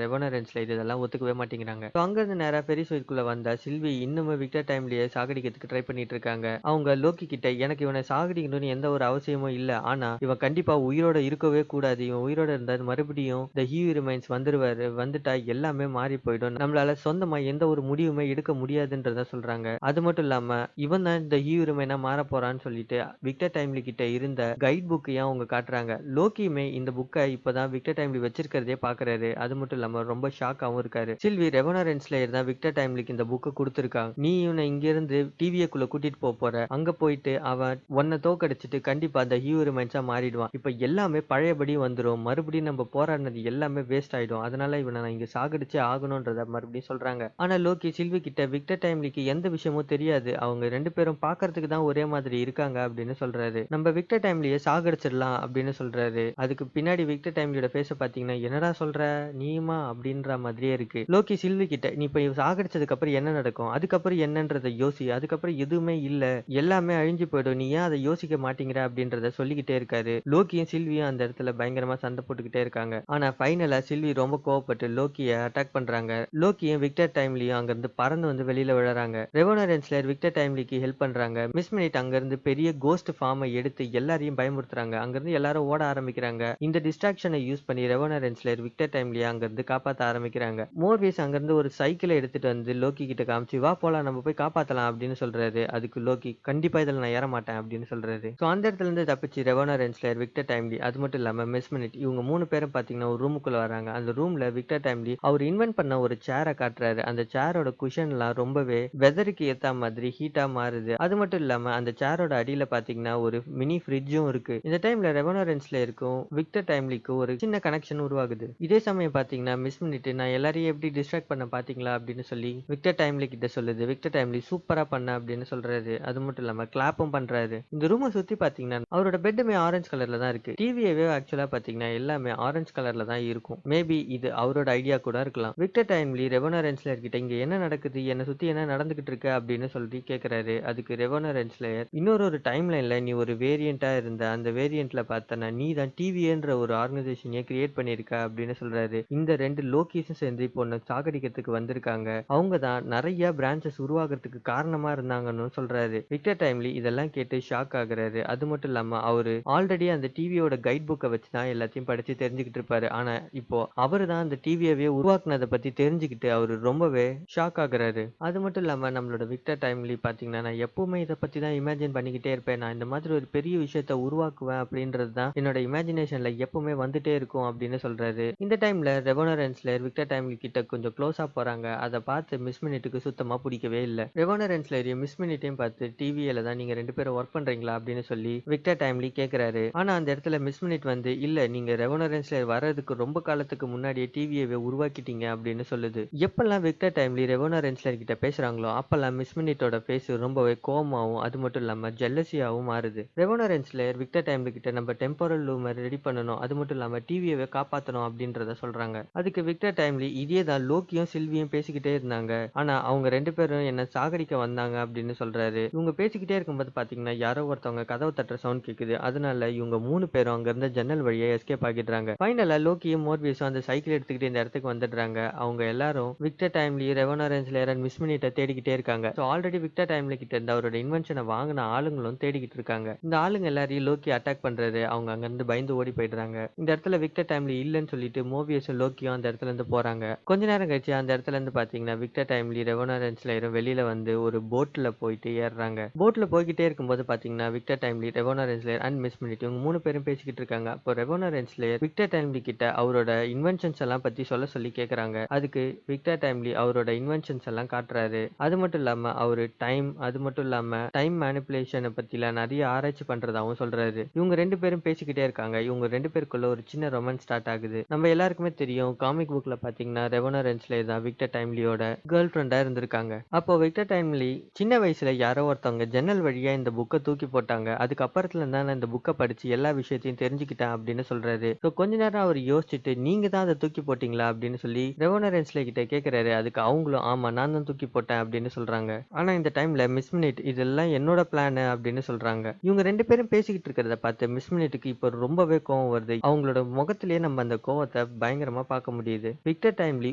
ரெவோனா ரென்ஸ்லேயர் இதெல்லாம் ஒத்துக்கவே மாட்டேங்கிறாங்க. So, அங்க இருந்து நேரா பெரிஸ் வீட்டுக்குள்ள வந்தா சில்வி இன்னுமே விக்டர் டைம்லயே சாகடிக்கிறதுக்கு ட்ரை பண்ணிட்டு இருக்காங்க. அவங்க லோக்கி கிட்ட எனக்கு இவனை சாகடிக்கணும்னு எந்த ஒரு அவசியமும் இல்ல, ஆனா இவன் கண்டிப்பா உயிரோட இருக்கவே கூடாது, இவன் உயிரோட இருந்தா மறுபடியும் த ஹியூ ரிமைன்ஸ் வந்துருவாரு, வந்துட்டா எல்லாமே மாறி போயிடும், நம்மளால சொந்தமா எந்த ஒரு முடிவுமே எடுக்க முடியாதுன்றத சொல்றாங்க. அது மட்டும் இல்லாம இவன் தான் இந்த ஹியூ ரிமைனா மாற போறான்னு சொல்லிட்டு விக்டர் டைம்லி கிட்ட இருந்த கைட் புக்கையும் அவங்க காட்டுறாங்க. லோக்கியுமே இந்த புக்கை இப்பதான் விக்டர் டைம்லி வச்சிருக்கிறதே பாக்குறாரு. அது மட்டும் இல்லாம ரொம்ப ஷாக்காவும் இருக்காரு. சில்வி ரெவோனா ரென்ஸ்லேயர் தான் விக்டர் டைம்லிக்கு இந்த புக்கை கொடுத்திருக்காங்க, நீ இவனை இங்க இருந்து டிவிக்குள்ள கூட்டிட்டு போற, அங்க போயிட்டு அவன் உன்னை தோக்கடிச்சிட்டு கண்டிப்பா அந்த ஹியூ ரிமைன்ஸா மாறிடுவான், இப்ப எல்லாமே பழையபடி வந்துரும், மறுபடியும் நம்ம போராடினது எல்லாமே வேஸ்ட் ஆயிடும், அதனால இவனை நான் இங்க சாகடிச்சே ஆகணும்ன்றத மறுபடியும் சொல்றாங்க. ஆனா லோக்கி சில்வி கிட்ட விக்டர் டைம்லிக்கு எந்த விஷயமும் தெரியாது, அவங்க ரெண்டு பேரும் பாக்குறதுக்கு தான் ஒரே மாதிரி இருக்காங்க அப்படின்னு சொல்றாரு. நம்ம விக்டர் டைம்லியை சாகடிச்சிடலாம் அப்படின்னு சொல்றாரு. அதுக்கு பின்னாடி விக்டர் டைம்லியோட ஃபேஸ பாத்தீங்கன்னா என்னடா சொல்ற நீயுமா அப்படின்ற மாதிரியே இருக்கு. லோக்கி சில்வி கிட்ட நீ இப்ப சாகடிச்சதுக்கு அப்புறம் என்ன நடக்கும், அதுக்கப்புறம் என்னன்றத யோசி, அதுக்கப்புறம் எதுவுமே இல்ல, எல்லாமே அழிஞ்சு போயிடும், நீ ஏன் அதை யோசிக்க மாட்டேங்கிற அப்படின்றத சொல்லிக்கிட்டே இருக்காரு. லோக்கியும் சில்வியும் அந்த இடத்துல பயங்கரமா சண்டை போட்டுக்கிட்டே இருக்காங்க. ஆனா ஃபைனலா சில்வி ரொம்ப கோவப்பட்டு லோக்கிய அட்டாக் பண்றாங்க. லோக்கியும் விக்டர் டைம்லியும் அங்க இருந்து பறந்து வந்து வெளியில விழறாங்க. ரெவோனா ரென்ஸ்லேயர் விக்டர் டைம்லிக்கு ஹெல்ப் பண்றாங்க. மிஸ் மினிட் அங்க இருந்து பெரிய கோஸ்ட் ஃபார்மை எடுத்து எல்லாரையும் பயமுறுத்துறாங்க. அங்க இருந்து எல்லாரும் ஓட ஆரம்பிக்கிறாங்க. இந்த டிஸ்ட்ராக்ஷனை யூஸ் பண்ணி ரெவோனா ரென்ஸ்லேயர் விக்டர் டைம்லியை அங்க இருந்து காப்பாத்த ஆரம்பிக்கிறாங்க. மோர்வேஸ் அங்க இருந்து ஒரு சைக்கிளை எடுத்துட்டு வந்து லோக்கி கிட்ட காமிச்சு வா போலாம் நம்ம போய் காப்பாத்தலாம் அப்படின்னு சொல்றாரு. அதுக்கு லோக்கி கண்டிப்பா இதுல நான் ஏற மாட்டேன் அப்படின்னு சொல்றாரு. சோ அந்த இடத்துல இருந்து தப்பிச்சு ரெவோனா ரென்ஸ்லேயர் விக்டர் டைம்லி அது மட்டும் இல்லாம மிஸ் மினிட் இவங்க 3 பேரும் பாத்தீங்கன்னா ஒரு ரூமுக்குள்ள வராங்க. அந்த ரூம்ல விக்டர் டைம்லி அவர் இன்வென்ட் பண்ண ஒரு சேரை காட்டுறாரு. அந்த சேரோட குஷன் எல்லாம் ரொம்பவே வெதருக்கு ஏத்த மாதிரி ஹீட்டா மாறுது. அது மட்டும் இல்லாம அந்த சேரோட அடியில பாத்தீங்கன்னா ஒரு மினி ஃப்ரிட்ஜும் இருக்கு. இந்த டைம்ல ரெவோனா ரென்ஸ்லேயருக்கும் விக்டர் டைம்லிக்கும் ஒரு சின்ன கனெக்ஷன் உருவாகுது. இதே சமயம் பாத்தீங்கன்னா மிஸ் மினிட் நான் எல்லாரையும் எப்படி டிஸ்ட்ராக்ட் பண்ண பாத்தீங்களா அப்படின்னு சொல்லி விக்டர் டைம்லி கிட்ட சொல்லுது. விக்டர் டைம்லி சூப்பரா பண்ண அப்படின்னு சொல்றாரு. அது மட்டும் இல்லாம கிளாப்பும் பண்றாரு. இந்த ரூமை சுத்தி பாத்தீங்கன்னா அவரோட பெட்டுமே ஆரஞ்சு கலர்ல தான் இருக்கு. டிவியவே ஆக்சுவலா பாத்தீங்கன்னா எல்லாமே ஆரஞ்சு கலர்ல தான் இருக்கும். மேபி இது அவரோட ஐடியா கூட இருக்கலாம். விக்டர் டைம்லி ரெவோனா ரென்ஸ்லேயர் கிட்ட இங்க என்ன நடக்குது, என்ன சுத்தி என்ன நடந்துகிட்டு இருக்கு அப்படின்னு சொல்லி கேக்குறாரு. அதுக்கு ரெவோனா ரென்ஸ்லேயர் இன்னொரு டைம் லைன்ல நீ ஒரு வேரியண்டா இருந்த, அந்த வேரியண்ட்ல பார்த்தனா நீ தான் டிவின்ற ஒரு ஆர்கனைசேஷனையே கிரியேட் பண்ணிருக்க அப்படின்னு சொல்றாரு. இந்த 2 லோக்கிஸும் சேர்ந்து இப்போ உன்னை சாகடிக்கிறதுக்கு வந்திருக்காங்க, அவங்க தான் நிறைய பிரான்ச்சஸ் உருவாகிறதுக்கு காரணமா இருந்தாங்கன்னு சொல்றாரு. விக்டர் டைம்லி இதெல்லாம் கேட்டு ஷாக் ஆகுறாரு. அது மட்டும் இல்லாம அவரு ஆல்ரெடி அந்த டிவியோட கைட் புக்கை வச்சு தான் எல்லாத்தையும் படிச்சு தெரிஞ்சுக்கிட்டு இருப்பாரு. ஆனா இப்போ அவரு தான் அந்த டிவியவே உருவாக்குனதை பத்தி தெரிஞ்சுக்கிட்டு அவரு ரொம்பவே ஷாக் ஆகுறாரு. அது மட்டும் இல்லாம நம்மளோட விக்டர் டைம்லி பாத்தீங்கன்னா நான் எப்பவுமே இதை பத்தி தான் இமேஜின் பண்ணிக்கிட்டே இருப்பேன், நான் இந்த மாதிரி ஒரு பெரிய விஷயத்த உருவாக்குவேன் அப்படின்றது தான் என்னோட இமேஜினேஷன்ல எப்பவுமே வந்துட்டே இருக்கும் அப்படின்னு சொல்றாரு. இந்த டைம்ல ரெவோனா ரென்ஸ்லேயர் விக்டர் டைம்லி கிட்ட கொஞ்சம் க்ளோஸா போறாங்க. அதை பார்த்து மிஸ் மினிட்டுக்கு சுத்தமா பிடிக்கவே இல்ல. ரெவோனா ரென்ஸ்லேயரையும் மிஸ் மினிட்டையும் பார்த்து டிவியில தான் நீங்க 2 பேரும் ஒர்க் பண்றீங்களா அப்படின்னு சொல்லி விக்டர் டைம்லி கேக்குறாரு. ஆனா அந்த இடத்துல மிஸ் மினிட் வந்து இல்ல, நீங்க ரெவோனா ரென்ஸ்லேயர் வர்றதுக்கு ரொம்ப காலத்துக்கு முன்னாடியே டிவியை உருவாக்கிட்டீங்க அப்படின்னு சொல்லுது. எப்பெல்லாம் விக்டர் டைம்லி ரெவோனா ரென்ஸ்லேயர் கிட்ட பேசுறாங்களோ அப்பெல்லாம் மிஸ் மினிட்டோட ஃபேஸ் ரொம்பவே கோவமாவும் அது மட்டும் இல்லாம ஜெல்லசியாவும் மாறுது. ரெவோனா ரென்ஸ்லேயர் விக்டர் டைம்லி கிட்ட நம்ம டெம்போரல் லூமை ரெடி பண்ணணும், அது மட்டும் இல்லாம டிவியை காப்பாத்தணும் அப்படின்றத சொல்றாங்க. அதுக்கு விக்டர் டைம்லி இதே தான் லோக்கியும் சில்வியும் பேசிக்கிட்டே இருந்தாங்க, ஆனா அவங்க 2 பேரும் என்ன சாகடிக்க வந்தாங்க அப்படின்னு சொல்றாரு. இவங்க பேசிக்கிட்டே இருக்கும்போது பாத்தீங்கன்னா யாரோ ஒருத்தவங்க கதவு தட்டுற சவுண்ட் கேக்குது. அதனால இவங்க 3 பேரும் அங்க இருந்த ஜன்னல் வழியா எஸ்கேப் ஆகிடுறாங்க. ஃபைனலா லோக்கியும் மோர்பியஸும் அந்த சைக்கிள் எடுத்துக்கிட்டு இந்த இடத்துக்கு வந்துடுறாங்க. அவங்க எல்லாரும் Victor Timely Ravonna Renslayer and miss மினிட்ட தேடிக்கிட்டே இருக்காங்க. ஸோ ஆல்ரெடி விக்டர் டைம்லி கிட்ட இருந்து அவரோட இன்வென்ஷனை வாங்கின ஆளுங்களும் தேடிக்கிட்டு இருக்காங்க. இந்த ஆளுங்க எல்லாரையும் லோக்கி அட்டாக் பண்றாரு. அவங்க அங்க இருந்து பயந்து ஓடி போயிடுறாங்க. இந்த இடத்துல விக்டர் டைம்லி இல்லன்னு சொல்லிட்டு மோர்பியஸும் லோக்கியும் அந்த இடத்துல இருந்து போறாங்க. கொஞ்ச நேரம் கழிச்சு அந்த இடத்துல இருந்து பாத்தீங்கன்னா விக்டர் டைம்லி ரெவோனா ரென்ஸ்லேயரும் வெளியில வந்து ஒரு போட்ல போயிட்டு ஏறுறாங்க. போட்ல போய்கிட்டே இருக்கும்போது பாத்தீங்கன்னா Victor Timely Ravonna Renslayer and Miss Minute இவங்க 3 பேரும் பேசிக்கிட்டு இருக்காங்க. அப்போ ரெவோனா ரென்ஸ்லேயர் விக்டர் டைம்லி கிட்ட அவரோட இன்வென்ஷன்ஸ் எல்லாம் பத்தி சொல்ல சொல்லி கேக்குறாங்க. அதுக்கு விக்டர் டைம்லி அவரோட இன்வென்ஷன்ஸ் எல்லாம் காட்டுறாரு. அது மட்டும் இல்லாம அவரு டைம் அது மட்டும் இல்லாம டைம் மேனிபுலேஷனை பத்தில நிறைய ஆராய்ச்சி பண்றதாவும் சொல்றாரு. இவங்க 2 பேரும் பேசிக்கிட்டே இருக்காங்க. இவங்க 2 பேருக்குள்ள ஒரு சின்ன ரொமான்ஸ் ஸ்டார்ட் ஆகுது. நம்ம எல்லாருக்குமே தெரியும் காமிக் புக்ல பாத்தீங்கன்னா ரெவோனா ரென்ஸ்லேயர் தான் விக்டர் டைம்லியோட கேர்ள் ஃப்ரெண்டா இருந்திருக்காங்க. அப்போ விக்டர் டைம்லி சின்ன வயசுல யாரோ ஒருத்தவங்க ஜன்னல் வழியா இந்த புக்கை தூக்கி போட்டாங்க, அதுக்கு அப்புறத்துல தான் இந்த புக்கை படிச்சு எல்லா விஷயத்தையும் தெரிஞ்சுக்கிட்டேன் அப்படின்னு சொல்றாரு. ஸோ கொஞ்ச நேரம் அவர் யோசிச்சுட்டு நீங்க தான் அதை தூக்கி போட்டீங்களா அப்படின்னு சொல்லி ரெவோனா ரென்ஸ்லே கிட்ட கேட்கிறாரு. அதுக்கு அவங்களும் ஆமா நான் தான் தூக்கி போட்டேன் அப்படின்னு சொல்றாங்க. ஆனா இந்த டைம்ல மிஸ் மினிட் இதெல்லாம் என்னோட பிளான் அப்படின்னு சொல்றாங்க. இவங்க 2 பேரும் பேசிக்கிட்டு இருக்கிறத பார்த்து மிஸ் மினிட்டுக்கு இப்போ ரொம்பவே கோவம் வருது. அவங்களோட முகத்திலேயே நம்ம அந்த கோவத்தை பயங்கரமா பார்க்க முடியுது. விக்டர் டைம்லி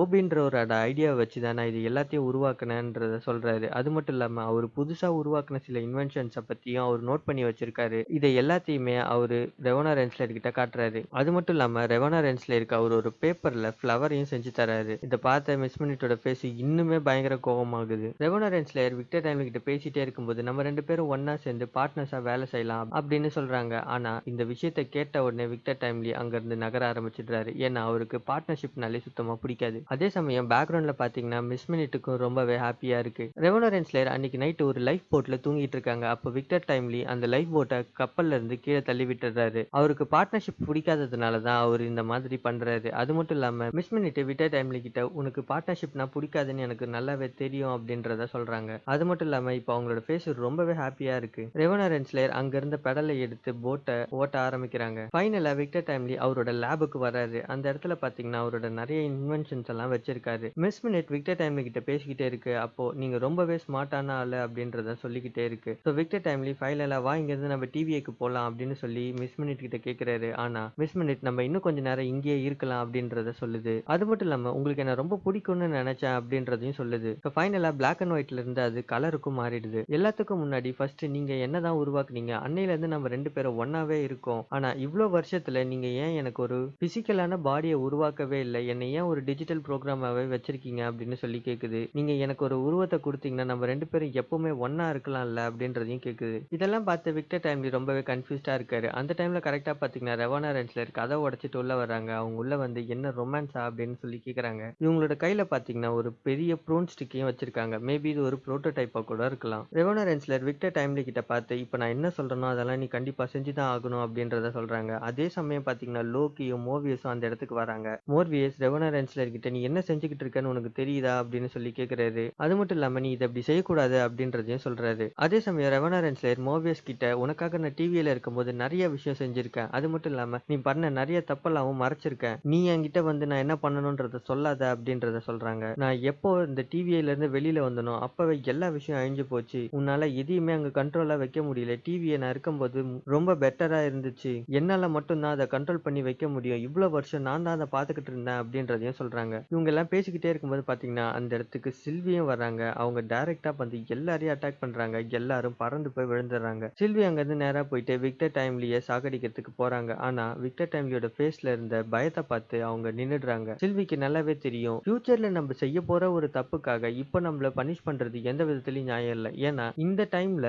ஓபின்றவரோட ஐடியாவை வச்சு தான் நான் இது எல்லாத்தையும் உருவாக்குனேன்றத சொல்றாரு. அது மட்டும் இல்லாம அவர் புதுசா உருவாக்குன சில இன்வென்ஷன்ஸை பத்தியும் அவர் நோட் பண்ணி வச்சிருக்காரு. இதை எல்லாத்தையுமே அவரு ரெவோனா ரென்ஸ்லர் கிட்ட காட்டுறாரு. அது மட்டும் இல்லாம ரெவோனா ரென்ஸ்லருக்கு அவர் ஒரு பேப்பர்ல ஃப்ளவரையும் செஞ்சு தராரு. இதை பார்த்த மிஸ் மினிட்டோட ஃபேஸ் இன்னுமே பயங்கர கோவமாகுது. ரெவோனா ரென்ஸ்லர் விக்டர் டைம்லி கிட்ட பேசிட்டே இருக்கும்போது நம்ம 2 பேரும் ஒன்னா சேர்ந்து பார்ட்னர்ஸா வேலை செய்யலாம் அப்படின்னு சொல்றாங்க. ஆனா இந்த விஷயத்தை கேட்ட உடனே விக்டர் டைம்லி அங்க இருந்து நகர ஆரம்பிச்சிடுறாரு. ஏன்னா அவருக்கு பார்ட்னர்ஷிப்னாலே சுத்தமா பிடிக்காது. அதே சமயம் பேக்ரவுண்ட்ல பாத்தீங்கன்னா மிஸ் மினிட்டுக்கும் ரொம்பவே ஹாப்பியா இருக்கு. ரெவோனா ரென்ஸ்லர் அன்னைக்கு நைட் ஒரு லைஃப் போட்ல தூங்கிட்டு இருக்காங்க. அப்போ விக்டர் டைம்லி அந்த லைஃப் போட்டை கப்பல்ல இருந்து கீழே தள்ளி விட்டுறாரு. அவருக்கு பார்ட்னர்ஷிப் பிடிக்காததுனால தான் அவர் இந்த மாதிரி பண்றாரு. அது மட்டும் இல்லாம மிஸ் மினிட் விக்டர் டைம்லி கிட்ட உனக்கு பார்ட்னர்ஷிப்னா பிடிக்காதுன்னு எனக்கு நல்லாவே தெரியும் அப்படின்றத சொல்றாங்க. அது மட்டும் இல்லாம இப்போ அவங்களோட ஃபேஸ் ரொம்பவே ஹாப்பியா இருக்கு. ரெவோனா ரென்ஸ்லர் அங்க இருந்த பெடலை எடுத்து போட்டை ஓட்ட ஆரம்பிக்கிறாங்க. ஃபைனலா விக்டர் டைம்லி அவரோட லேபுக்கு வராரு. அந்த இடத்துல பாத்தீங்கன்னா அவரோட நிறைய இன்வென்ஷன்ஸ் எல்லாம் வச்சிருக்காரு. மிஸ் மினிட் விக்டர் டைம்லி கிட்ட பேசிக்கிட்டே இருக்கு. அப்போ நீங்க ரொம்பவே ஸ்மார்ட்டான ஆளு அப்படின்றத சொல்லிக்கிட்டே இருக்கு. ஸோ விக்டர் டைம்லி ஃபைனலா வா இங்க இருந்து நம்ம டிவிக்கு போலாம் அப்படின்னு சொல்லி மிஸ் மினிட் கிட்ட கேக்குறாரு. ஆனா மிஸ் மினிட் நம்ம இன்னும் கொஞ்ச நேரம் இங்கேயே இருக்கலாம் அப்படின்றத சொல்லுது. அது மட்டும் இல்லாம உங்களுக்கு என்ன ரொம்ப பிடிக்கும்னு நினைச்சேன் அப்படின்றதையும் சொல்லுது. ஸோ ஃபைனலா பிளாக் அண்ட் ஒயிட்ல இருந்து அது கலருக்கும் மாறிடுது. எல்லாத்துக்கும் முன்னாடி ஃபர்ஸ்ட் நீங்க என்னதான் உருவாக்குனீங்க? அன்னையில இருந்து நம்ம 2 பேரும் ஒன்னாவே இருக்கோம். ஆனா இவ்வளவு வருஷத்துல நீங்க ஏன் எனக்கு ஒரு பிசிக்கலான பாடியை உருவாக்கவே இல்லை? என்னை ஏன் ஒரு டிஜிட்டல் ப்ரோக்ராமாவே வச்சிருக்கீங்க அப்படின்னு சொல்லி கேக்குது. நீங்க எனக்கு ஒரு உருவத்தை கொடுத்தீங்கன்னா நம்ம 2 பேரும் எப்பவுமே ஒன்னா இருக்கலாம்ல அப்படின்றதையும் கேக்குது. இதெல்லாம் பார்த்து விக்டர் டைம்லி ரொம்பவே கன்ஃபியூஸ்டா இருக்காரு. அந்த டைம்ல கரெக்டா பாத்தீங்கன்னா ரெவோனா ரென்ஸ்லர் கதை உடைச்சிட்டு உள்ள வர்றாங்க. அவங்க உள்ள வந்து என்ன ரொமான்ஸா அப்படின்னு சொல்லி கேக்குறாங்க. இவங்களோட கையில பாத்தீங்கன்னா ஒரு பெரிய ப்ரூன் ஸ்டிக்கையும் வச்சிருக்காங்க. மேபி இது ஒரு புரோட்டோடைப்பா கூட இருக்கலாம். ரெவோனா ரென்ஸ்லர் விக்டர் டைம்லி கிட்ட பார்த்து இப்ப நான் என்ன சொல்றேனோ அதெல்லாம் நீ கண்டிப்பா செஞ்சுதான் ஆகணும் அப்படின்றத சொல்றாங்க. அதே சமயம் பாத்தீங்கன்னா லோக்கியும் மோர்வியஸும் அந்த இடத்துக்கு வராங்க. மோர்வியஸ் ரெவோனா ரென்ஸ்லர் கிட்ட நீ என்ன செஞ்சுக்கிட்டு இருக்கன்னு உனக்கு தெரியுதா அப்படின்னு சொல்லி கேக்குறாரு. அது மட்டும் இல்லாம நீ இதை அப்படி செய்யக்கூடாது அப்படின்றதையும் சொல்றாரு. அதே சமயம் ரெவோனா ரென்ஸ்லர் மோர்வியஸ் கிட்ட உனக்காக நான் டிவியில இருக்கும்போது நிறைய விஷயம் செஞ்சிருக்கேன். அது மட்டும் இல்லாம நீ பண்ண நிறைய தப்பெல்லாம் மறைச்சிருக்கேன். நீ என்கிட்ட வந்து நான் என்ன பண்ணணும்ன்றத சொல்லாத அப்படின்றத சொல்றாங்க. நான் எப்போ இந்த டிவியில இருந்து வெளியில வந்தனோ அப்பவே எல்லா விஷயம் அழிஞ்சு போச்சு. உன்னால எதையுமே அங்க கண்ட்ரோலா வைக்க முடியல. டிவியை நான் இருக்கும்போது ரொம்ப பெட்டரா இருந்துச்சு. என்னால மட்டும் தான் அதை கண்ட்ரோல் பண்ணி வைக்க முடியும். இவ்வளவு வருஷம் நான் தான் அதை பாத்துக்கிட்டு இருந்தேன் அப்படின்றதையும் சொல்றாங்க. இவங்க எல்லாம் பேசிக்கிட்டே இருக்கும்போது பாத்தீங்கன்னா அந்த இடத்துக்கு சில்வியும் வர்றாங்க. அவங்க டைரக்டா வந்து எல்லாரையும் அட்டாக் பண்றாங்க. எல்லாரும் பறந்து போய் விழுந்துடுறாங்க. சில்வி அங்க இருந்து நேரா போயிட்டு விக்டர் டைம்லியை சாகடிக்கிறதுக்கு போறாங்க. ஆனா விக்டர் டைம்லியோட ஃபேஸ்ல இருந்த பயத்தை பார்த்து அவங்க நின்னுடுறாங்க. சில்விக்கு நல்லாவே தெரியும் ஃபியூச்சர்ல நம்ம செய்ய போற ஒரு தப்புக்காக இப்ப நம்மள பனிஷ் பண்றது எந்த விதத்திலயும் நியாயம் இல்லை. ஏன்னா இந்த டைம்ல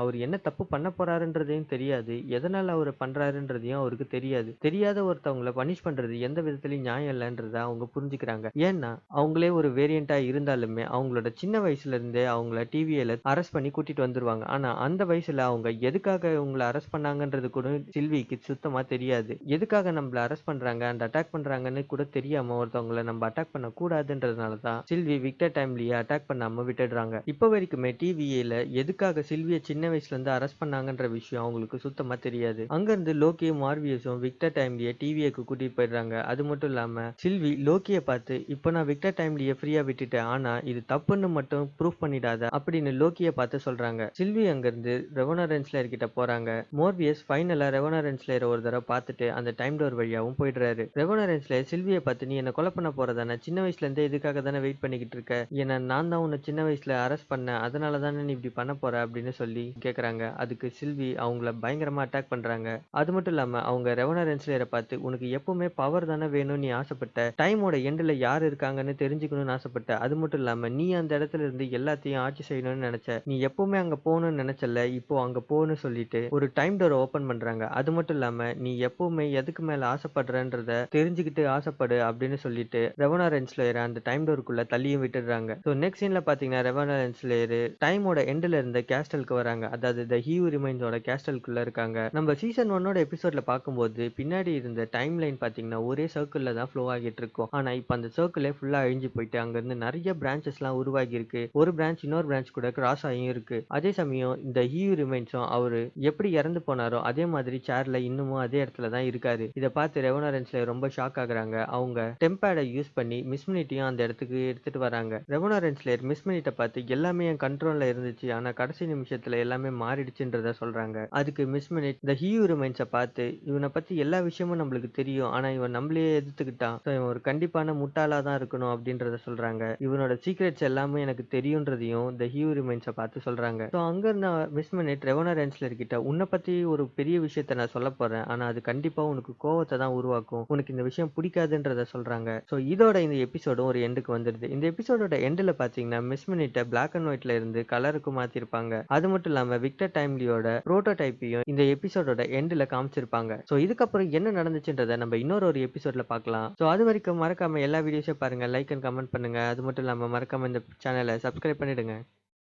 அவர் என்ன தப்பு பண்ண போறாருன்றதையும் தெரியாது. எதனால அவர் பண்றாருன்றதையும் அவருக்கு தெரியாது. தெரியாத ஒருத்தவங்களை பனிஷ் பண்றது எந்த விதத்திலயும் நியாயம் இல்லைன்றத அவங்க புரிஞ்சுக்கிறாங்க. ஏன்னா அவங்களே ஒரு வேரியண்டா இருந்தாலுமே அவங்களோட சின்ன வயசுல இருந்தே அவங்கள டிவியில அரெஸ்ட் பண்ணி கூட்டிட்டு வந்துருவாங்க. ஆனா அந்த வயசுல அவங்க எதுக்காக உங்களை அரெஸ்ட் பண்ணாங்கன்றது கூட சில்விக்கு சுத்தமா தெரியாது. எதுக்காக நம்மள அரெஸ்ட் பண்றாங்க அண்ட் அட்டாக் பண்றாங்கன்னு கூட தெரியாம ஒருத்தவங்களை நம்ம அட்டாக் பண்ண கூடாதுன்றதுனாலதான் சில்வி விக்டர் டைம்லியை அட்டாக் பண்ணாம விட்டுடுறாங்க. இப்ப வரைக்குமே டிவியில எதுக்காக சில்வியை சின்ன வயசுல இருந்து அரெஸ்ட் பண்ணாங்கன்ற விஷயம் அவங்களுக்கு சுத்தமா தெரியாது. அங்க இருந்து லோக்கியும் மார்வியஸும் விக்டர் டைம்லியை டிவிக்கு கூட்டிட்டு போயிடுறாங்க. அது மட்டும் இல்லாம சில்வி லோக்கியை பார்த்து இப்போ நான் விக்டர் டைம்லியை ஃப்ரீயா விட்டுட்டேன். ஆனா இது தப்புன்னு மட்டும் ப்ரூஃப் பண்ணிடாத அப்படின்னு லோக்கியை பார்த்து சொல்றாங்க. சில்வி அங்க இருந்து ரெவோனா ரென்ஸ்லர் கிட்ட போறாங்க. மோர்வியஸ் ஃபைனலா ரெவோனா ரென்ஸ்லர் ஒரு தடவை பார்த்துட்டு அந்த டைம் டோர் வழியாவும் போயிடுறாரு. ரெவோனா ரென்ஸ்லர் சில்வியை பார்த்து நீ என்ன கொலை பண்ண போறதானே? சின்ன வயசுல இருந்தே இதுக்காக தானே வெயிட் பண்ணிக்கிட்டு இருக்க? ஏன்னா நான் தான் உன்னை சின்ன வயசுல அரெஸ்ட் பண்ணேன். அதனால தானே நீ இப்படி பண்ண போற அப்படின்னு சொல்லி கேக்குறாங்க. அதுக்கு சில்வி அவங்கள பயங்கரமா அட்டாக் பண்றாங்க. அது மட்டும் இல்லாம அவங்க ரெவோனா ரென்ஸ்லரை பார்த்து உனக்கு எப்பவுமே பவர் தானே வேணும்னு நீ ஆசைப்பட்ட. டைமோட எண்ட்ல யார் இருக்காங்கன்னு தெரிஞ்சுக்கணும்னு ஆசைப்பட்ட. அது மட்டும் இல்லாம நீ அந்த இடத்துல இருந்து எல்லாத்தையும் ஆட்சி செய்யணும்னு நினைச்ச. நீ எப்பவுமே அங்க போகணும்னு நினைச்சல. இப்போ அங்க போகணும்னு சொல்லிட்டு ஒரு டைம் டோர் ஓபன் பண்றாங்க. அது மட்டும் இல்லாம நீ எப்பவுமே எதுக்கு மேல ஆசைப்படுறன்றத தெரிஞ்சுக்கிட்டு ஆசைப்படு அப்படின்னு சொல்லிட்டு ரெவோனா ரென்ஸ்லர் அந்த டைம் டோருக்குள்ள தள்ளியும் விட்டுடுறாங்க. ஸோ நெக்ஸ்ட் சீன்ல பாத்தீங்கன்னா ரெவோனா ரென்ஸ்லர் டைமோட எண்ட்ல இருந்த கேஸ்டலுக்கு வராங்க. அதாவது த ஹீ ரிமைன்ஸோட கேஸ்டலுக்குள்ள இருக்காங்க. நம்ம சீசன் 1 எபிசோட்ல பார்க்கும்போது பின்னாடி இருந்த டைம் லைன் பாத்தீங்கன்னா ஒரே சர்க்கிள்ல தான் ஃப்ளோ ஆகிட்டு இருக்கும். ஆனா இப்ப அந்த சர்க்கிளே ஃபுல்லா அழிஞ்சு போயிட்டு அங்க இருந்து நிறைய பிரான்ச்சஸ் எல்லாம் உருவாகி இருக்கு. ஒரு பிரான்ச் இன்னொரு பிரான்ச் கூட கிராஸ் ஆகியும் இருக்கு. அதே சமயம் இந்த ஹீ ரிமைன்ஸும் அவரு எப்படி எப்படி இறந்து போனாரோ அதே மாதிரி சேர்ல இன்னமும் அதே இடத்துல தான் இருக்காரு. இத பார்த்து ரெவனா ரென்ஸ்லேயர் ரொம்ப ஷாக் ஆகுறாங்க. அவங்க டெம்பேடை யூஸ் பண்ணி மிஸ் மினிட்டையும் அந்த இடத்துக்கு எடுத்துட்டு வராங்க. ரெவனா ரென்ஸ்லேயர் மிஸ் மினிட்டை பார்த்து எல்லாமே என் கண்ட்ரோல்ல இருந்துச்சு, ஆனா கடைசி நிமிஷத்துல எல்லாமே மாறிடுச்சுன்றத சொல்றாங்க. அதுக்கு மிஸ் மினிட் த ஹியூ ரிமைன்ஸை பார்த்து இவனை பத்தி எல்லா விஷயமும் நம்மளுக்கு தெரியும், ஆனா இவன் நம்மளையே எதிர்த்துக்கிட்டான், so இவன் ஒரு கண்டிப்பான முட்டாளா தான் இருக்கணும் அப்படின்றத சொல்றாங்க. இவனோட சீக்ரெட்ஸ் எல்லாமே எனக்கு தெரியுன்றதையும் த ஹியூ ரிமைன்ஸை பார்த்து சொல்றாங்க. ஸோ அங்க இருந்த மிஸ் மினிட் ரெவனா ரென்ஸ்லேயர் கிட்ட உன்னை பத்தி ஒரு பெரிய விஷயத்த நான் சொல்ல போறேன், ஆனா அது கண்டிப்பா உனக்கு கோவத்தை தான் உருவாக்கும், உனக்கு இந்த விஷயம் பிடிக்காதுன்றத சொல்றாங்க. ஸோ இதோட இந்த எபிசோடும் ஒரு எண்டுக்கு வந்துடுது. இந்த எபிசோடோட எண்டில் பாத்தீங்கன்னா மிஸ் மினிட்டை பிளாக் அண்ட் ஒயிட்ல இருந்து கலருக்கு மாத்திருப்பாங்க. அது மட்டும் இல்லாம விக்டர் டைம்லியோட புரோட்டோடைப்பையும் இந்த எபிசோடோட எண்டில் காமிச்சிருப்பாங்க. ஸோ இதுக்கப்புறம் என்ன நடந்துச்சுன்றத நம்ம இன்னொரு எபிசோட்ல பார்க்கலாம். ஸோ அது வரைக்கும் மறக்காம எல்லா வீடியோஸையும் பாருங்க, லைக் அண்ட் கமெண்ட் பண்ணுங்க. அது மட்டும் இல்லாம மறக்காம இந்த சேனலை சப்ஸ்கிரைப் பண்ணிடுங்க.